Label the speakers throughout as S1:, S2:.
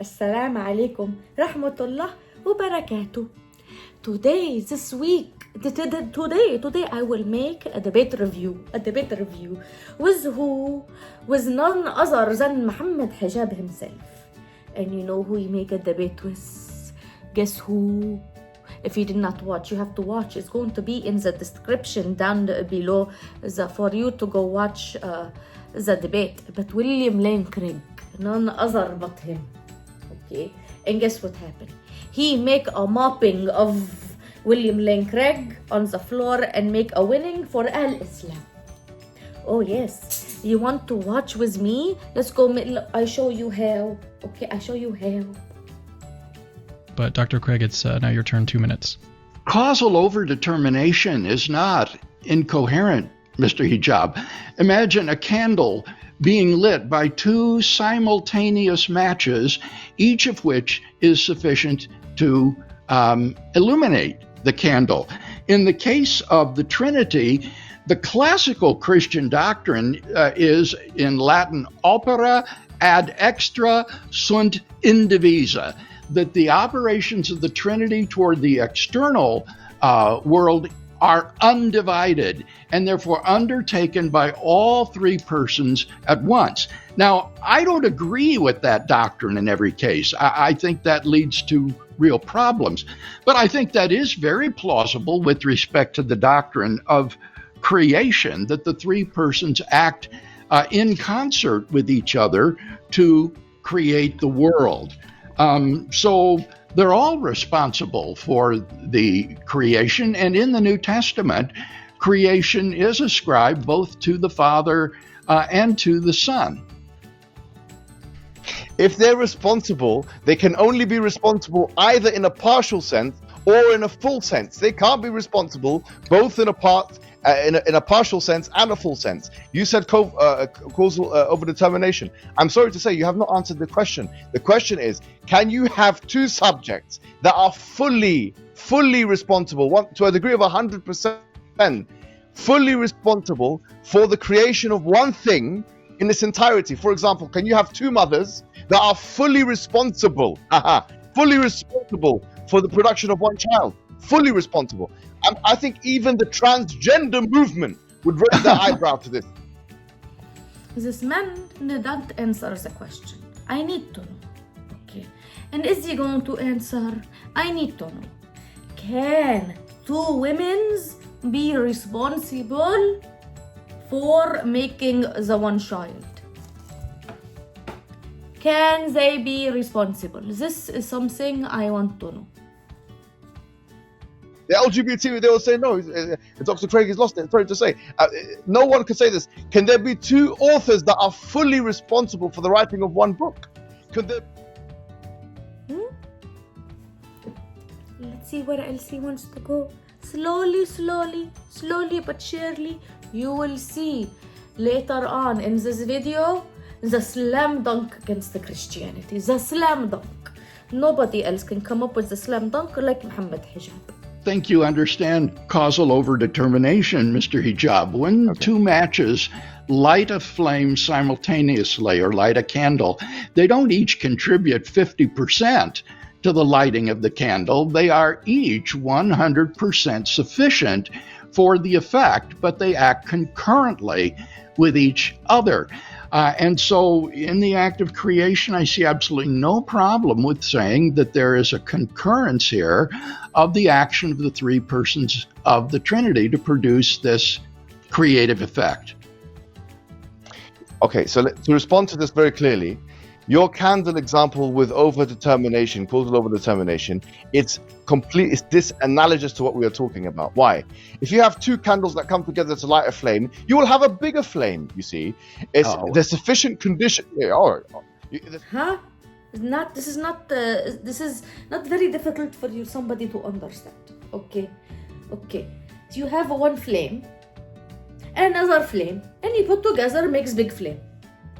S1: Assalamu alaikum rahmatullah wa barakatuh. Today I will make a debate review with who? With none other than Muhammad Hijab himself. And you know who he make a debate with? Guess who? If you did not watch, you have to watch. It's going to be in the description down below for you to go watch the debate. But William Lane Craig, none other but him. Okay, and guess what happened? He make a mopping of William Lane Craig on the floor and make a winning for Al-Islam. Oh yes, you want to watch with me? Let's go. I show you how. Okay, I show you how.
S2: But Dr. Craig, it's now your turn, 2 minutes.
S3: Causal overdetermination is not incoherent, Mr. Hijab. Imagine a candle being lit by two simultaneous matches, each of which is sufficient to illuminate the candle. In the case of the Trinity, the classical Christian doctrine is in Latin opera ad extra sunt indivisa, that the operations of the Trinity toward the external world are undivided and therefore undertaken by all three persons at once. Now, I don't agree with that doctrine in every case. I think that leads to real problems. But I think that is very plausible with respect to the doctrine of creation, that the three persons act in concert with each other to create the world. So they're all responsible for the creation, and in the New Testament, creation is ascribed both to the Father and to the Son.
S4: If they're responsible, they can only be responsible either in a partial sense or in a full sense. They can't be responsible both in a partial sense and a full sense. You said causal overdetermination. I'm sorry to say you have not answered the question. The question is, can you have two subjects that are fully responsible, to a degree of 100%, fully responsible for the creation of one thing in its entirety? For example, can you have two mothers that are fully responsible for the production of one child? Fully responsible. I think even the transgender movement would raise their eyebrow to this.
S1: This man didn't answer the question. I need to know. Okay. And is he going to answer? I need to know. Can two women be responsible for making the one child? Can they be responsible? This is something I want to know.
S4: The LGBT, they will say no. Dr. Craig is lost. Sorry to say, no one can say this. Can there be two authors that are fully responsible for the writing of one book? Could there?
S1: Let's see where else he wants to go. Slowly, but surely, you will see later on in this video the slam dunk against the Christianity. The slam dunk. Nobody else can come up with the slam dunk like Muhammad Hijab.
S3: Think you understand causal overdetermination, Mr. Hijab. When two matches light a flame simultaneously or light a candle, they don't each contribute 50% to the lighting of the candle. They are each 100% sufficient for the effect, but they act concurrently with each other. And so in the act of creation, I see absolutely no problem with saying that there is a concurrence here of the action of the three persons of the Trinity to produce this creative effect.
S4: Okay, so to respond to this very clearly, your candle example with overdetermination, causal overdetermination, it's disanalogous to what we are talking about. Why? If you have two candles that come together to light a flame, you will have a bigger flame, you see. There's sufficient condition.
S1: This is not very difficult for somebody to understand. Okay. So you have one flame, another flame, and you put together makes big flame.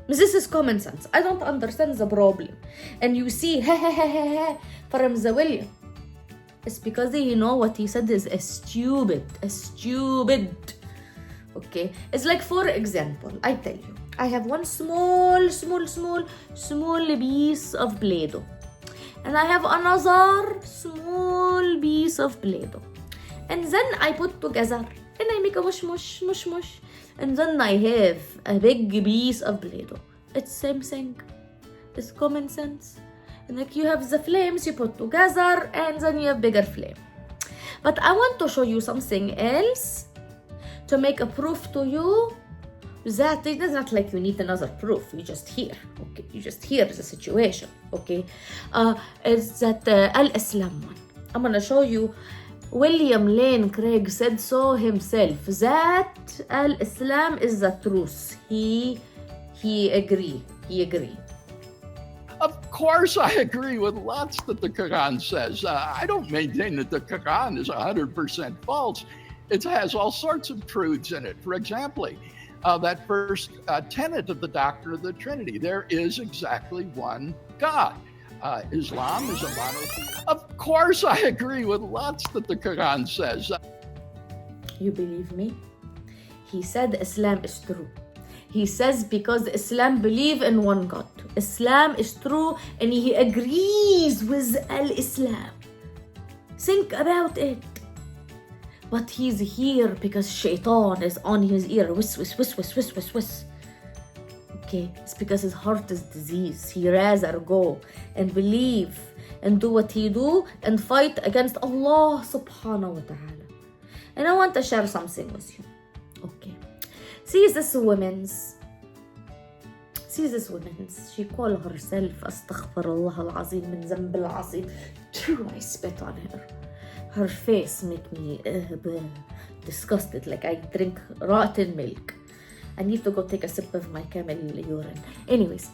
S1: This is common sense. I don't understand the problem. And you see, from the William. It's because you know what he said is stupid. Okay? It's like, for example, I tell you, I have one small piece of Play-Doh. And I have another small piece of Play-Doh. And then I put together and I make a mush. And then I have a big piece of Play-Doh. It's same thing. It's common sense. And like you have the flames you put together and then you have bigger flame. But I want to show you something else to make a proof to you that it is not like you need another proof. You just hear, okay? You just hear the situation, okay? Is that Al-Islam one. I'm gonna show you. William Lane Craig said so himself that Al-Islam is the truth. He agree.
S3: Of course, I agree with lots that the Quran says. I don't maintain that the Quran is 100% false. It has all sorts of truths in it. For example, that first tenet of the doctrine of the Trinity, there is exactly one God. Islam is a monotheism. Of course, I agree with lots that the Quran says.
S1: You believe me? He said Islam is true. He says because Islam believe in one God. Islam is true and he agrees with Al-Islam. Think about it. But he's here because Shaitan is on his ear. Whis. Okay, it's because his heart is diseased. He rather go and believe and do what he do and fight against Allah subhanahu wa ta'ala. And I want to share something with you. Okay. See this woman's. She call herself Astaghfirullah al-Azim min Zamb al-Azim. True, I spit on her. Her face make me disgusted, like I drink rotten milk. I need to go take a sip of my camel urine. Anyways,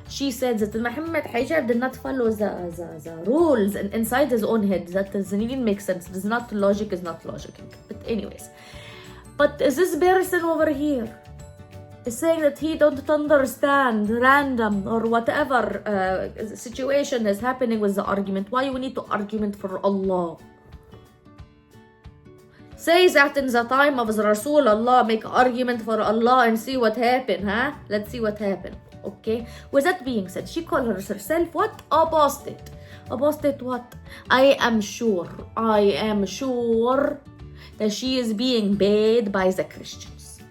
S1: she said that Muhammad Hijab did not follow the rules and inside his own head. That doesn't even make sense. It's not logic, is not logicking. But anyways, but this person over here is saying that he don't understand random or whatever situation is happening with the argument. Why you need to argument for Allah? Say that in the time of the Rasul, Allah make argument for Allah and see what happened, huh? Let's see what happened, okay? With that being said, she called herself what? Apostate. Apostate what? I am sure that she is being paid by the Christians.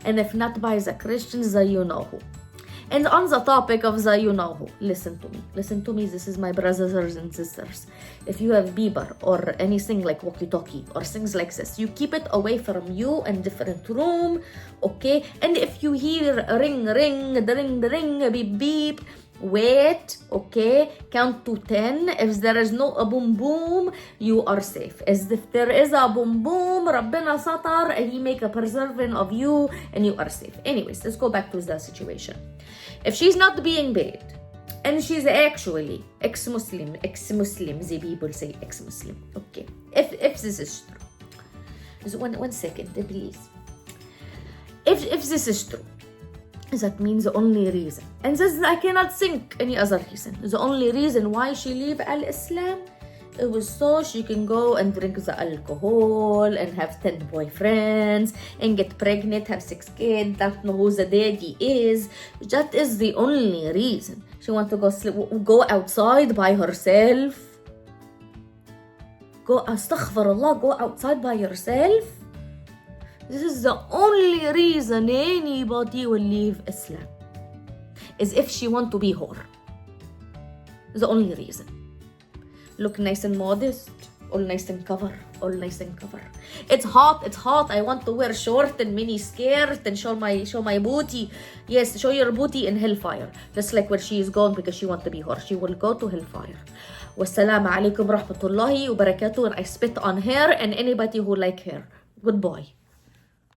S1: And if not by the Christians, the you-know-who. And on the topic of the you-know-who, listen to me, this is my brothers and sisters. If you have Bieber or anything like walkie-talkie or things like this, you keep it away from you in different room, okay? And if you hear ring, beep, beep, wait, okay? Count to 10. If there is no a boom boom, you are safe. As if there is a boom boom, Rabbina satar, and he make a preserving of you and you are safe. Anyways, let's go back to the situation. If she's not being paid, and she's actually ex-Muslim, the people say ex-Muslim, okay? If this is true, so one second, please. If this is true, that means the only reason, and this I cannot think any other reason. The only reason why she leave Al-Islam, it was so she can go and drink the alcohol and have 10 boyfriends and get pregnant, have 6 kids, don't know who the daddy is. That is the only reason. She want to go outside by herself. Go outside by yourself. This is the only reason anybody will leave Islam. Is if she want to be whore. The only reason. Look nice and modest, all nice and cover. It's hot. I want to wear short and mini skirt and show my booty. Yes, show your booty in hellfire. Just like where she is going because she want to be whore. She will go to hellfire. Wassalamu alaikum rahmatullahi wa barakatuh. And I spit on her and anybody who like her. Goodbye.